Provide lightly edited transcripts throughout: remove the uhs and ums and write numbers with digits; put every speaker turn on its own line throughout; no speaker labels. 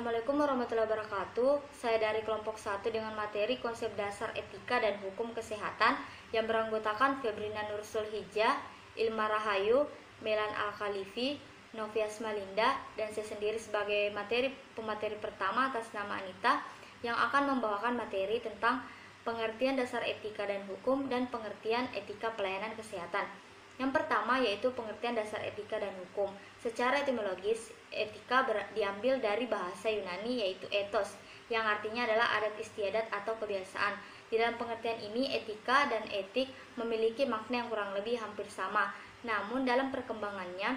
Assalamualaikum warahmatullahi wabarakatuh. Saya dari kelompok 1 dengan materi konsep dasar etika dan hukum kesehatan yang beranggotakan Febrina Nursul Hijjah, Ilma Rahayu, Melan Al-Khalifi, Novias Malinda, dan saya sendiri sebagai pemateri pertama atas nama Anita yang akan membawakan materi tentang pengertian dasar etika dan hukum dan pengertian etika pelayanan kesehatan. Yang pertama yaitu pengertian dasar etika dan hukum. Secara etimologis, etika diambil dari bahasa Yunani yaitu ethos, yang artinya adalah adat istiadat atau kebiasaan. Di dalam pengertian ini, etika dan etik memiliki makna yang kurang lebih hampir sama. Namun dalam perkembangannya,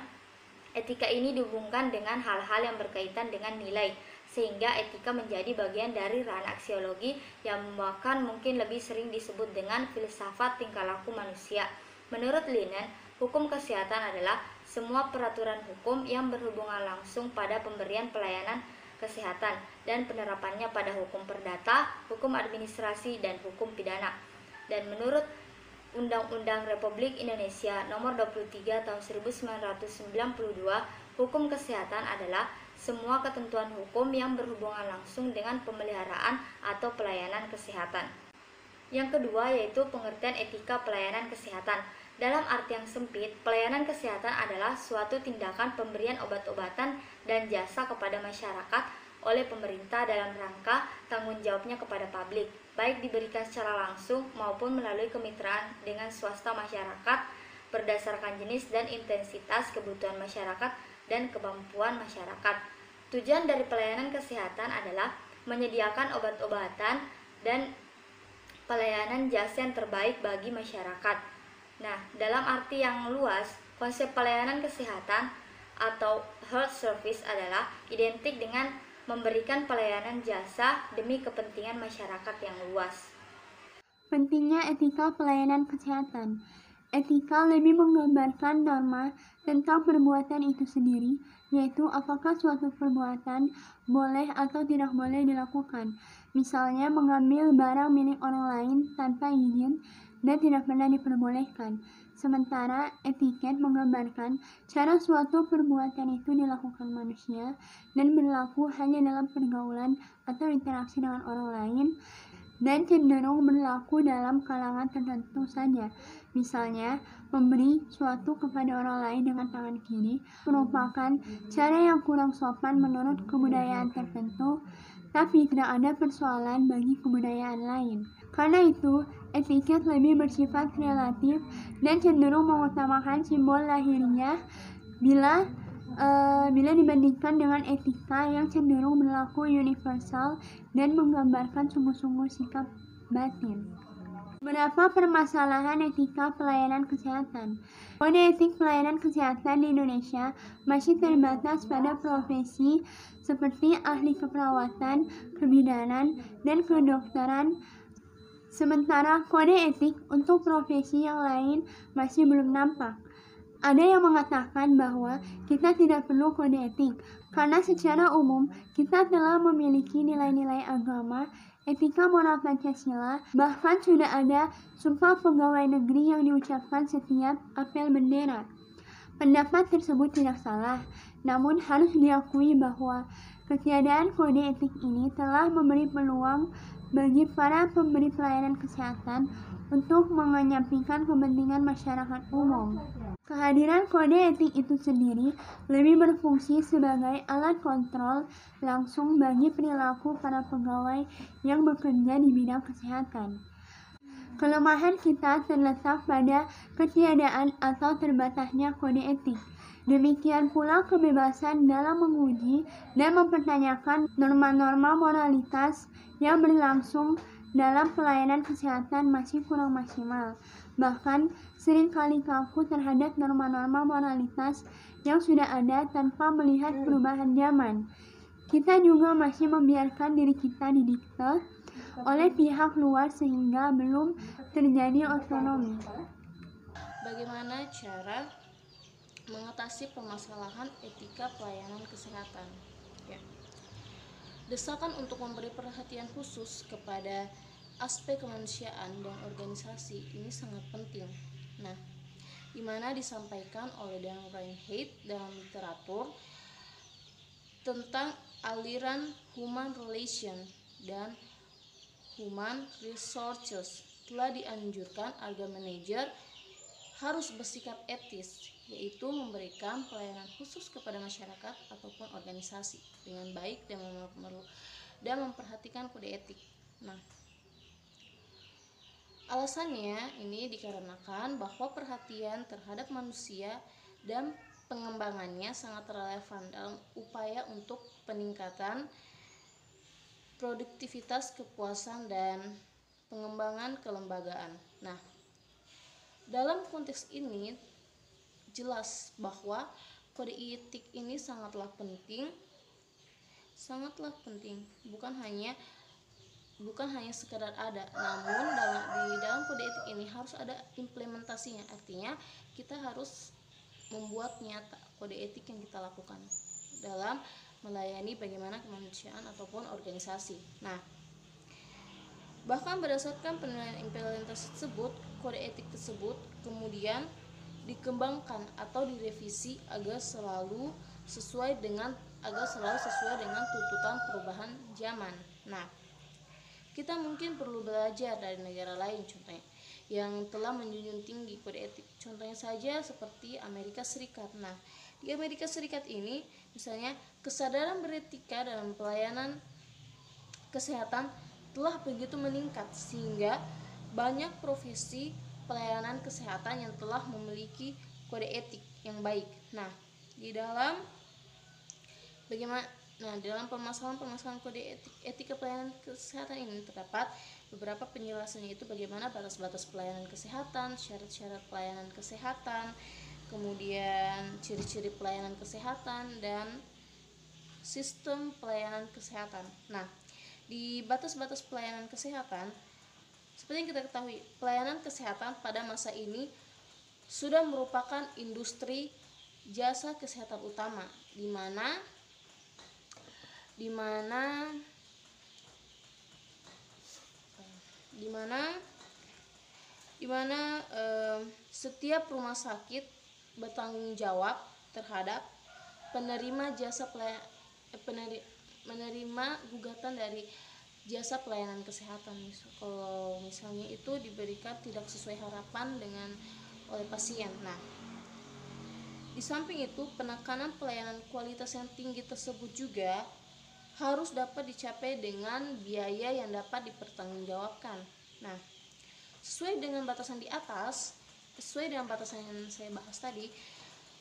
etika ini dihubungkan dengan hal-hal yang berkaitan dengan nilai, sehingga etika menjadi bagian dari ranah aksiologi yang bahkan mungkin lebih sering disebut dengan filsafat tingkah laku manusia. Menurut Linen, hukum kesehatan adalah semua peraturan hukum yang berhubungan langsung pada pemberian pelayanan kesehatan dan penerapannya pada hukum perdata, hukum administrasi, dan hukum pidana. Dan menurut Undang-Undang Republik Indonesia Nomor 23 Tahun 1992, hukum kesehatan adalah semua ketentuan hukum yang berhubungan langsung dengan pemeliharaan atau pelayanan kesehatan. Yang kedua yaitu pengertian etika pelayanan kesehatan. Dalam arti yang sempit, pelayanan kesehatan adalah suatu tindakan pemberian obat-obatan dan jasa kepada masyarakat oleh pemerintah dalam rangka tanggung jawabnya kepada publik, baik diberikan secara langsung maupun melalui kemitraan dengan swasta masyarakat berdasarkan jenis dan intensitas kebutuhan masyarakat dan kemampuan masyarakat. Tujuan dari pelayanan kesehatan adalah menyediakan obat-obatan dan pelayanan jasa yang terbaik bagi masyarakat. Nah, dalam arti yang luas, konsep pelayanan kesehatan atau health service adalah identik dengan memberikan pelayanan jasa demi kepentingan masyarakat yang luas.
Pentingnya etika pelayanan kesehatan. Etika lebih menggambarkan norma tentang perbuatan itu sendiri, yaitu apakah suatu perbuatan boleh atau tidak boleh dilakukan. Misalnya mengambil barang milik orang lain tanpa izin dan tidak pernah diperbolehkan. Sementara etiket menggambarkan cara suatu perbuatan itu dilakukan manusia dan berlaku hanya dalam pergaulan atau interaksi dengan orang lain dan cenderung berlaku dalam kalangan tertentu saja. Misalnya, memberi suatu kepada orang lain dengan tangan kiri merupakan cara yang kurang sopan menurut kebudayaan tertentu, tapi tidak ada persoalan bagi kebudayaan lain. Karena itu, etiket lebih bersifat relatif dan cenderung mengutamakan simbol lahiriah bila dibandingkan dengan etika yang cenderung berlaku universal dan menggambarkan sungguh-sungguh sikap batin. Beberapa permasalahan etika pelayanan kesehatan. Kode etik pelayanan kesehatan di Indonesia masih terbatas pada profesi seperti ahli keperawatan, kebidanan, dan kedokteran. Sementara kode etik untuk profesi yang lain masih belum nampak. Ada yang mengatakan bahwa kita tidak perlu kode etik, karena secara umum kita telah memiliki nilai-nilai agama, etika moral Pancasila, bahkan sudah ada Sumpah Pegawai Negeri yang diucapkan setiap apel bendera. Pendapat tersebut tidak salah, namun harus diakui bahwa ketiadaan kode etik ini telah memberi peluang bagi para pemberi pelayanan kesehatan untuk menyampaikan kepentingan masyarakat umum. Kehadiran kode etik itu sendiri lebih berfungsi sebagai alat kontrol langsung bagi perilaku para pegawai yang bekerja di bidang kesehatan. Kelemahan kita terletak pada ketiadaan atau terbatasnya kode etik. Demikian pula kebebasan dalam menguji dan mempertanyakan norma-norma moralitas yang berlangsung dalam pelayanan kesehatan masih kurang maksimal. Bahkan seringkali kaku terhadap norma-norma moralitas yang sudah ada tanpa melihat perubahan zaman. Kita juga masih membiarkan diri kita didikte oleh pihak luar sehingga belum terjadi otonomi.
Bagaimana cara mengatasi permasalahan etika pelayanan kesehatan? Desakan untuk memberi perhatian khusus kepada aspek kemanusiaan dan organisasi ini sangat penting. Nah, di mana disampaikan oleh Dan Reinhardt dalam literatur tentang aliran human relation dan human resources telah dianjurkan agar manajer harus bersikap etis, yaitu memberikan pelayanan khusus kepada masyarakat ataupun organisasi dengan baik dan memperhatikan kode etik. Nah, alasannya ini dikarenakan bahwa perhatian terhadap manusia dan pengembangannya sangat relevan dalam upaya untuk peningkatan produktivitas, kepuasan, dan pengembangan kelembagaan. Nah, dalam konteks ini jelas bahwa kode etik ini sangatlah penting, bukan hanya sekedar ada, namun di dalam kode etik ini harus ada implementasinya. Artinya kita harus membuat nyata kode etik yang kita lakukan dalam melayani bagaimana kemanusiaan ataupun organisasi. Nah, bahkan berdasarkan penilaian implementasi tersebut, kode etik tersebut kemudian dikembangkan atau direvisi agar selalu sesuai dengan tuntutan perubahan zaman. Nah, kita mungkin perlu belajar dari negara lain contohnya yang telah menjunjung tinggi kode etik. Contohnya saja seperti Amerika Serikat. Nah, di Amerika Serikat ini misalnya kesadaran beretika dalam pelayanan kesehatan telah begitu meningkat sehingga banyak profesi pelayanan kesehatan yang telah memiliki kode etik yang baik. Nah, dalam permasalahan kode etika pelayanan kesehatan ini terdapat beberapa penjelasannya, yaitu bagaimana batas-batas pelayanan kesehatan, syarat-syarat pelayanan kesehatan, kemudian ciri-ciri pelayanan kesehatan dan sistem pelayanan kesehatan. Nah, di batas-batas pelayanan kesehatan, seperti yang kita ketahui, pelayanan kesehatan pada masa ini sudah merupakan industri jasa kesehatan utama, di mana setiap rumah sakit bertanggung jawab terhadap menerima gugatan dari jasa pelayanan kesehatan. Kalau misalnya itu diberikan tidak sesuai harapan oleh pasien. Nah, di samping itu penekanan pelayanan kualitas yang tinggi tersebut juga harus dapat dicapai dengan biaya yang dapat dipertanggungjawabkan. Nah, sesuai dengan batasan yang saya bahas tadi,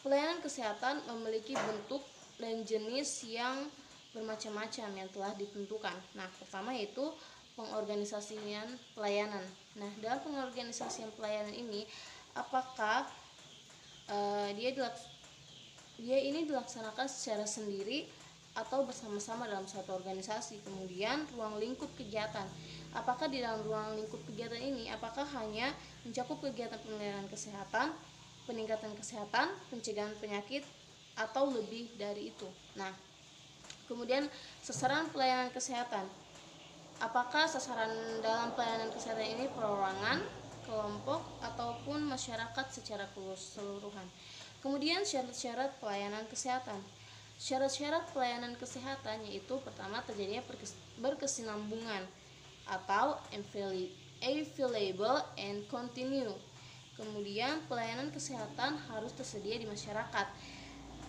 pelayanan kesehatan memiliki bentuk dan jenis yang bermacam-macam yang telah ditentukan. Nah, pertama yaitu pengorganisasian pelayanan. Nah, dalam pengorganisasian pelayanan ini, apakah dia ini dilaksanakan secara sendiri atau bersama-sama dalam suatu organisasi. Kemudian ruang lingkup kegiatan, apakah di dalam ruang lingkup kegiatan ini apakah hanya mencakup kegiatan pelayanan kesehatan, peningkatan kesehatan, pencegahan penyakit, atau lebih dari itu. Nah, kemudian sasaran pelayanan kesehatan, apakah sasaran dalam pelayanan kesehatan ini perorangan, kelompok, ataupun masyarakat secara keseluruhan. Kemudian syarat-syarat pelayanan kesehatan. Syarat-syarat pelayanan kesehatan yaitu pertama terjadinya berkesinambungan atau available and continue. Kemudian pelayanan kesehatan harus tersedia di masyarakat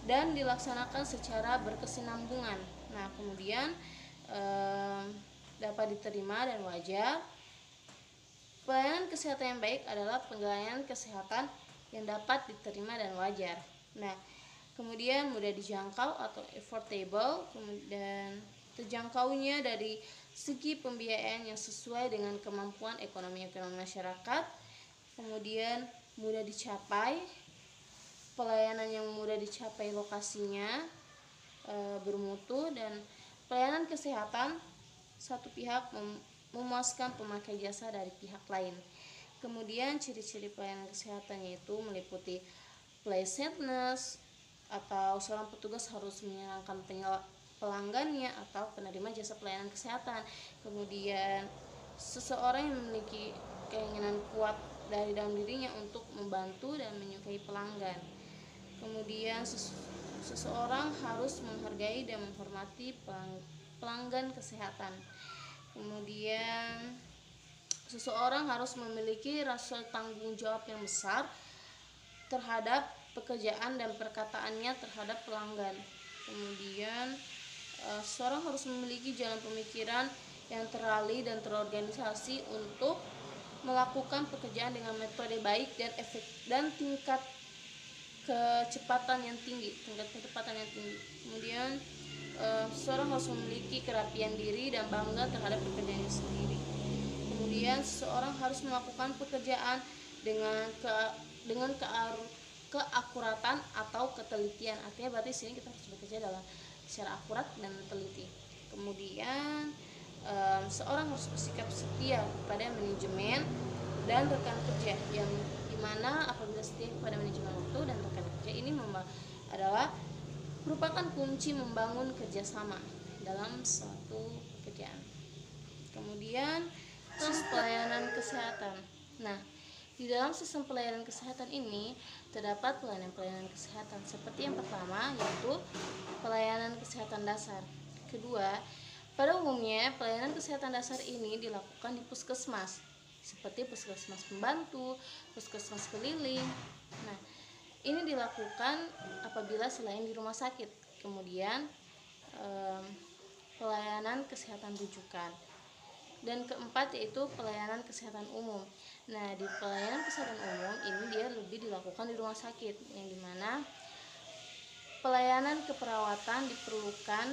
dan dilaksanakan secara berkesinambungan. Nah, kemudian dapat diterima dan wajar. Pelayanan kesehatan yang baik adalah pelayanan kesehatan yang dapat diterima dan wajar. Nah, kemudian mudah dijangkau atau affordable, kemudian terjangkaunya dari segi pembiayaan yang sesuai dengan kemampuan ekonomi masyarakat, kemudian mudah dicapai, pelayanan yang mudah dicapai lokasinya bermutu, dan pelayanan kesehatan satu pihak memuaskan pemakai jasa dari pihak lain. Kemudian ciri-ciri pelayanan kesehatan yaitu meliputi pleasantness, atau seorang petugas harus menyenangkan pelanggannya atau penerima jasa pelayanan kesehatan. Kemudian seseorang yang memiliki keinginan kuat dari dalam dirinya untuk membantu dan menyukai pelanggan. Kemudian seseorang harus menghargai dan menghormati pelanggan kesehatan. Kemudian seseorang harus memiliki rasa tanggung jawab yang besar terhadap pekerjaan dan perkataannya terhadap pelanggan. Kemudian seseorang harus memiliki jalan pemikiran yang terali dan terorganisasi untuk melakukan pekerjaan dengan metode baik dan tingkat kecepatan yang tinggi. Kemudian seseorang harus memiliki kerapian diri dan bangga terhadap pekerjaannya sendiri. Kemudian seseorang harus melakukan pekerjaan dengan keakuratan atau ketelitian. Artinya berarti sini kita harus bekerja secara akurat dan teliti. Kemudian seorang harus bersikap setia pada manajemen dan rekan kerja, yang dimana apabila setia kepada manajemen waktu dan rekan kerja ini merupakan kunci membangun kerjasama dalam suatu pekerjaan. Kemudian sistem pelayanan kesehatan. Nah, di dalam sistem pelayanan kesehatan ini terdapat pelayanan kesehatan seperti yang pertama, yaitu pelayanan kesehatan dasar. Kedua, pada umumnya pelayanan kesehatan dasar ini dilakukan di puskesmas, seperti puskesmas pembantu, puskesmas keliling. Nah, ini dilakukan apabila selain di rumah sakit. Kemudian pelayanan kesehatan rujukan. Dan keempat yaitu pelayanan kesehatan umum. Nah, di pelayanan kesehatan umum ini dia lebih dilakukan di rumah sakit, yang dimana pelayanan keperawatan diperlukan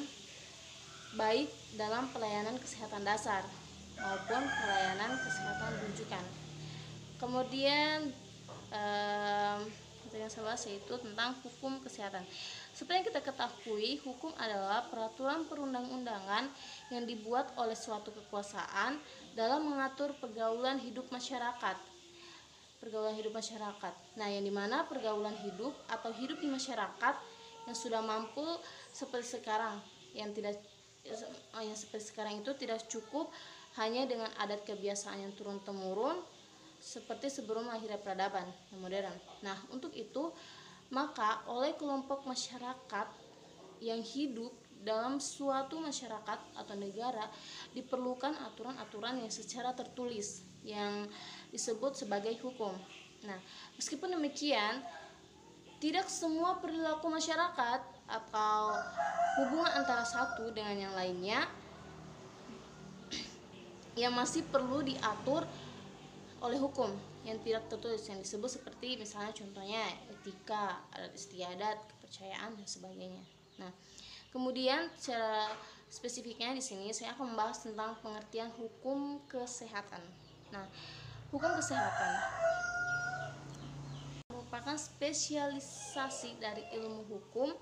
baik dalam pelayanan kesehatan dasar maupun pelayanan kesehatan rujukan. Kemudian yang saya bahas yaitu tentang hukum kesehatan. Seperti yang kita ketahui, hukum adalah peraturan perundang-undangan yang dibuat oleh suatu kekuasaan dalam mengatur pergaulan hidup masyarakat. Nah, yang dimana pergaulan hidup atau hidup di masyarakat yang sudah mampu seperti sekarang, yang seperti sekarang itu tidak cukup hanya dengan adat kebiasaan yang turun-temurun seperti sebelum lahirnya peradaban yang modern. Nah, untuk itu maka oleh kelompok masyarakat yang hidup dalam suatu masyarakat atau negara diperlukan aturan-aturan yang secara tertulis yang disebut sebagai hukum. Nah, meskipun demikian, tidak semua perilaku masyarakat atau hubungan antara satu dengan yang lainnya yang masih perlu diatur oleh hukum yang tidak tertulis, yang disebut seperti misalnya contohnya etika, adat istiadat, kepercayaan dan sebagainya. Nah, kemudian secara spesifiknya di sini saya akan membahas tentang pengertian hukum kesehatan. Nah, hukum kesehatan merupakan spesialisasi dari ilmu hukum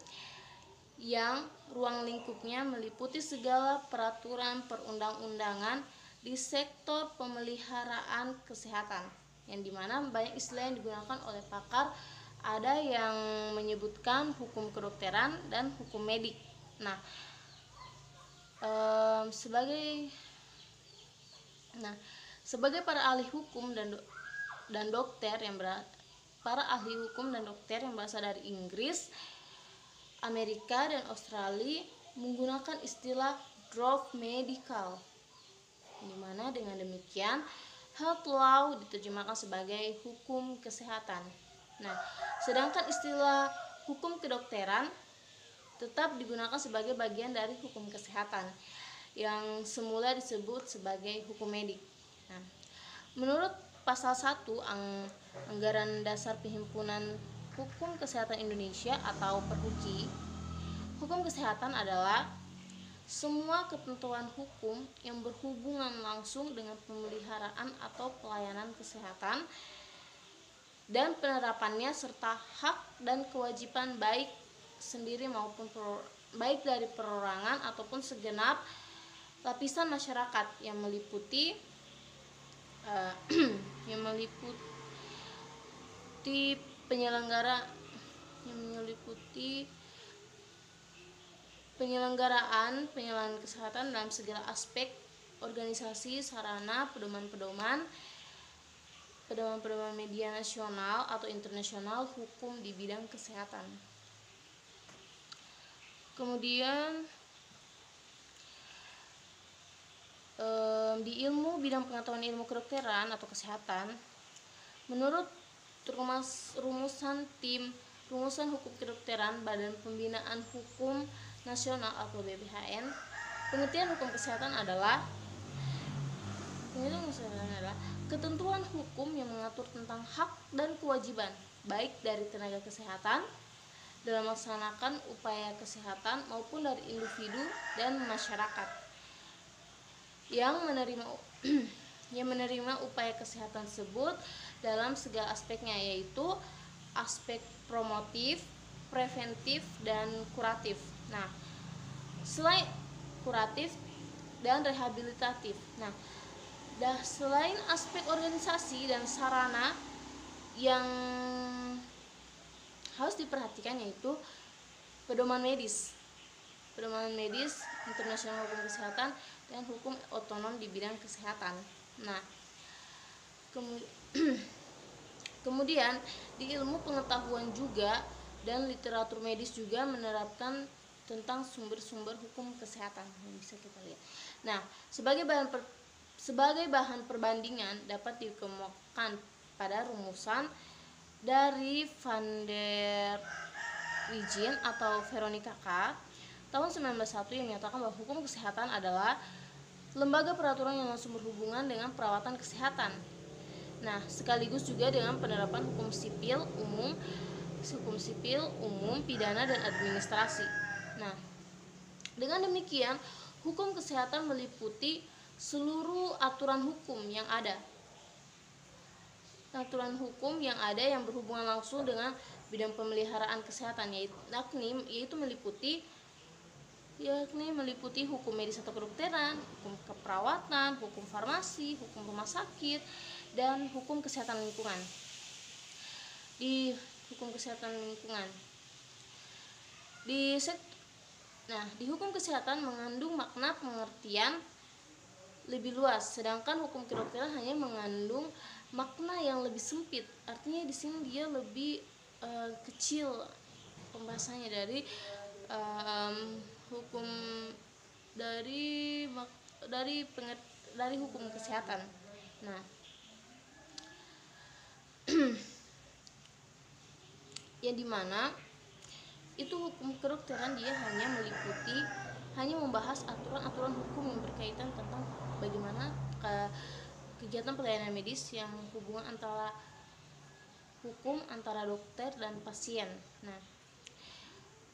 yang ruang lingkupnya meliputi segala peraturan perundang-undangan di sektor pemeliharaan kesehatan, yang dimana banyak istilah yang digunakan oleh pakar. Ada yang menyebutkan hukum kedokteran dan hukum medik. Nah, sebagai para ahli hukum dan dokter yang berasal dari Inggris, Amerika dan Australia menggunakan istilah draft medical, di mana dengan demikian health law diterjemahkan sebagai hukum kesehatan. Nah, sedangkan istilah hukum kedokteran tetap digunakan sebagai bagian dari hukum kesehatan yang semula disebut sebagai hukum medik. Nah, menurut pasal 1 Anggaran Dasar Perhimpunan Hukum Kesehatan Indonesia atau Perhuki, hukum kesehatan adalah semua ketentuan hukum yang berhubungan langsung dengan pemeliharaan atau pelayanan kesehatan dan penerapannya, serta hak dan kewajiban baik sendiri maupun baik dari perorangan ataupun segenap lapisan masyarakat yang meliputi penyelenggaraan kesehatan dalam segala aspek, organisasi, sarana, pedoman media nasional atau internasional hukum di bidang kesehatan. Kemudian di ilmu bidang pengetahuan ilmu kedokteran atau kesehatan, menurut rumusan hukum kedokteran Badan Pembinaan Hukum Nasional atau BPHN, pengertian hukum kesehatan adalah ketentuan hukum yang mengatur tentang hak dan kewajiban baik dari tenaga kesehatan dalam melaksanakan upaya kesehatan maupun dari individu dan masyarakat yang menerima upaya kesehatan tersebut dalam segala aspeknya, yaitu aspek promotif, preventif, dan kuratif. Nah, selain kuratif dan rehabilitatif. Nah, selain aspek organisasi dan sarana yang harus diperhatikan, yaitu pedoman medis internasional hukum kesehatan dan hukum otonom di bidang kesehatan. Nah, kemudian di ilmu pengetahuan juga dan literatur medis juga menerapkan tentang sumber-sumber hukum kesehatan yang bisa kita lihat. Nah, sebagai bahan perbandingan dapat dikemukakan pada rumusan dari Van der Wijin atau Veronica K tahun 1901 yang menyatakan bahwa hukum kesehatan adalah lembaga peraturan yang langsung berhubungan dengan perawatan kesehatan. Nah, sekaligus juga dengan penerapan hukum sipil umum, pidana, dan administrasi. Nah, dengan demikian, hukum kesehatan meliputi seluruh aturan hukum yang ada. Yang berhubungan langsung dengan bidang pemeliharaan kesehatan, yaitu meliputi hukum medis atau kedokteran, hukum keperawatan, hukum farmasi, hukum rumah sakit, dan hukum kesehatan lingkungan. Di hukum kesehatan mengandung makna pengertian lebih luas, sedangkan hukum kedokteran hanya mengandung makna yang lebih sempit. Artinya di sini dia lebih kecil pembahasannya dari hukum dari hukum kesehatan. Nah, yang dimana itu hukum kedokteran dia hanya membahas aturan-aturan hukum yang berkaitan tentang bagaimana kegiatan pelayanan medis yang hubungan antara dokter dan pasien. Nah,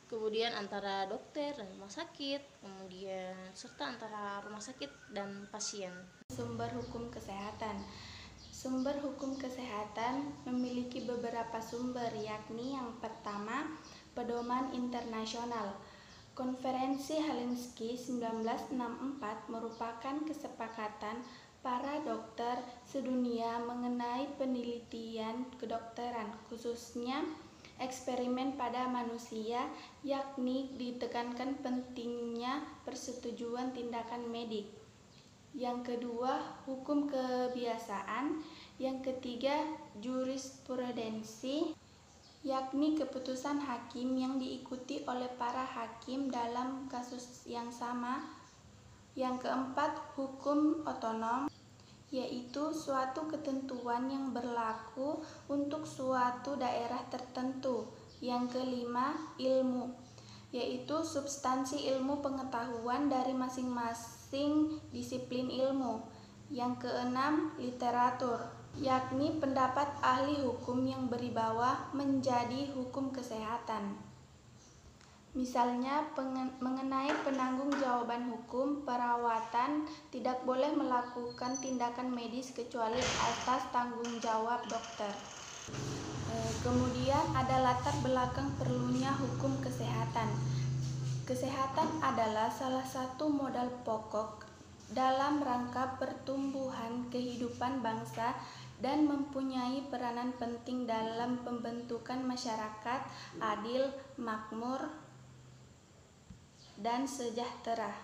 kemudian antara dokter dan rumah sakit, kemudian serta antara rumah sakit dan pasien.
Sumber hukum kesehatan. Sumber hukum kesehatan memiliki beberapa sumber, yakni yang pertama, pedoman internasional. Konferensi Helsinki 1964 merupakan kesepakatan para dokter sedunia mengenai penelitian kedokteran, khususnya eksperimen pada manusia, yakni ditekankan pentingnya persetujuan tindakan medik. Yang kedua, hukum kebiasaan. Yang ketiga, jurisprudensi, yakni keputusan hakim yang diikuti oleh para hakim dalam kasus yang sama. Yang keempat, hukum otonom, yaitu suatu ketentuan yang berlaku untuk suatu daerah tertentu. Yang kelima, ilmu, yaitu substansi ilmu pengetahuan dari masing-masing disiplin ilmu. Yang keenam, literatur, yakni pendapat ahli hukum yang berwibawa menjadi hukum kesehatan. Misalnya mengenai penanggung-jawaban hukum, perawatan tidak boleh melakukan tindakan medis kecuali atas tanggung jawab dokter. Kemudian ada latar belakang perlunya hukum kesehatan. Kesehatan adalah salah satu modal pokok dalam rangka pertumbuhan kehidupan bangsa dan mempunyai peranan penting dalam pembentukan masyarakat adil, makmur, dan sejahtera.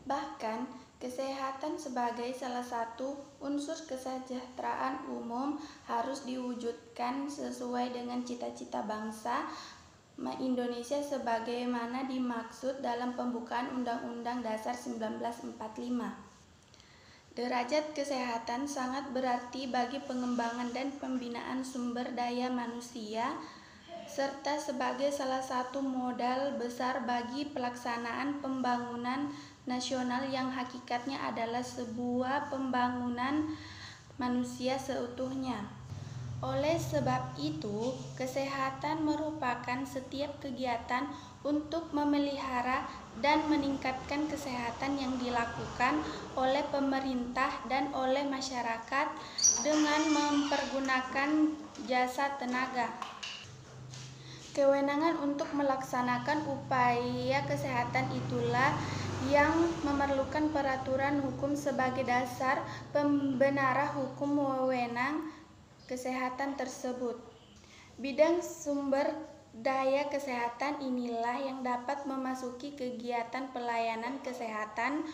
Bahkan, kesehatan sebagai salah satu unsur kesejahteraan umum harus diwujudkan sesuai dengan cita-cita bangsa
Indonesia sebagaimana dimaksud dalam pembukaan Undang-Undang Dasar 1945. Derajat kesehatan sangat berarti bagi pengembangan dan pembinaan sumber daya manusia, serta sebagai salah satu modal besar bagi pelaksanaan pembangunan nasional yang hakikatnya adalah sebuah pembangunan manusia seutuhnya. Oleh sebab itu, kesehatan merupakan setiap kegiatan untuk memelihara dan meningkatkan kesehatan yang dilakukan oleh pemerintah dan oleh masyarakat dengan mempergunakan jasa tenaga. Kewenangan untuk melaksanakan upaya kesehatan itulah yang memerlukan peraturan hukum sebagai dasar pembenaran hukum wewenang kesehatan tersebut. Bidang sumber daya kesehatan inilah yang dapat memasuki kegiatan pelayanan kesehatan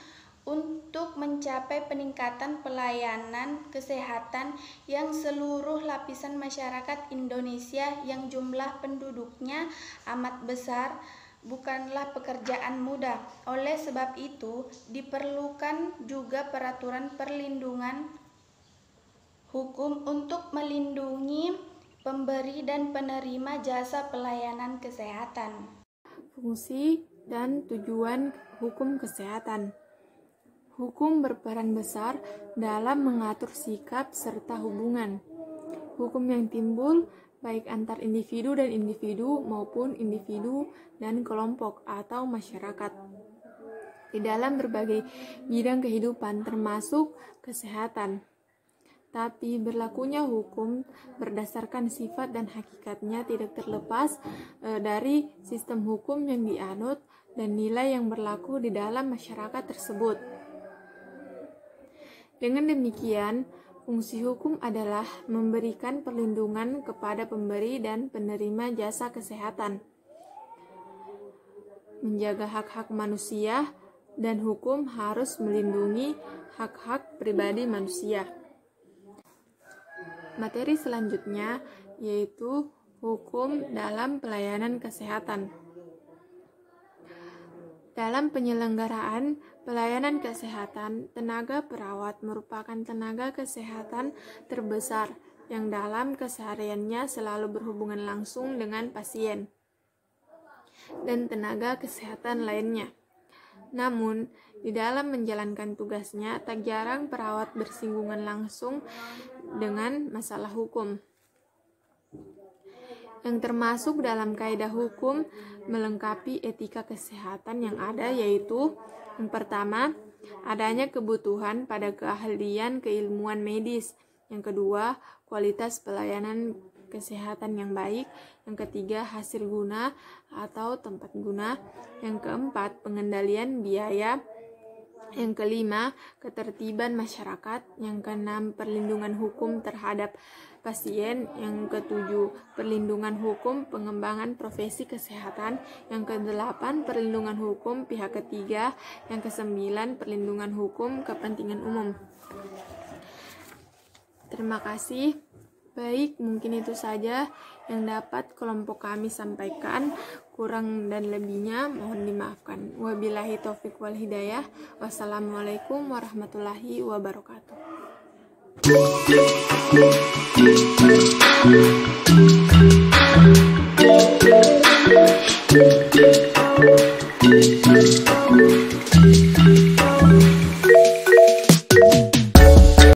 untuk mencapai peningkatan pelayanan kesehatan yang seluruh lapisan masyarakat Indonesia yang jumlah penduduknya amat besar bukanlah pekerjaan mudah. Oleh sebab itu, diperlukan juga peraturan perlindungan hukum untuk melindungi pemberi dan penerima jasa pelayanan kesehatan.
Fungsi dan tujuan hukum kesehatan. Hukum berperan besar dalam mengatur sikap serta hubungan. Hukum yang timbul baik antar individu dan individu maupun individu dan kelompok atau masyarakat di dalam berbagai bidang kehidupan termasuk kesehatan. Tapi berlakunya hukum berdasarkan sifat dan hakikatnya tidak terlepas dari sistem hukum yang dianut dan nilai yang berlaku di dalam masyarakat tersebut. Dengan demikian, fungsi hukum adalah memberikan perlindungan kepada pemberi dan penerima jasa kesehatan, menjaga hak-hak manusia, dan hukum harus melindungi hak-hak pribadi manusia. Materi selanjutnya yaitu hukum dalam pelayanan kesehatan. Dalam penyelenggaraan pelayanan kesehatan, tenaga perawat merupakan tenaga kesehatan terbesar yang dalam kesehariannya selalu berhubungan langsung dengan pasien dan tenaga kesehatan lainnya. Namun, di dalam menjalankan tugasnya, tak jarang perawat bersinggungan langsung dengan masalah hukum, yang termasuk dalam kaidah hukum melengkapi etika kesehatan yang ada, yaitu yang pertama, adanya kebutuhan pada keahlian keilmuan medis. Yang kedua, kualitas pelayanan kesehatan yang baik. Yang ketiga, hasil guna atau tempat guna. Yang keempat, pengendalian biaya. Yang kelima, ketertiban masyarakat. Yang keenam, perlindungan hukum terhadap pasien. Yang ketujuh, perlindungan hukum pengembangan profesi kesehatan. Yang kedelapan, perlindungan hukum pihak ketiga. Yang kesembilan, perlindungan hukum kepentingan umum. Terima kasih. Baik, mungkin itu saja yang dapat kelompok kami sampaikan. Kurang dan lebihnya mohon dimaafkan. Wabillahi taufiq wal hidayah. Wassalamualaikum warahmatullahi wabarakatuh.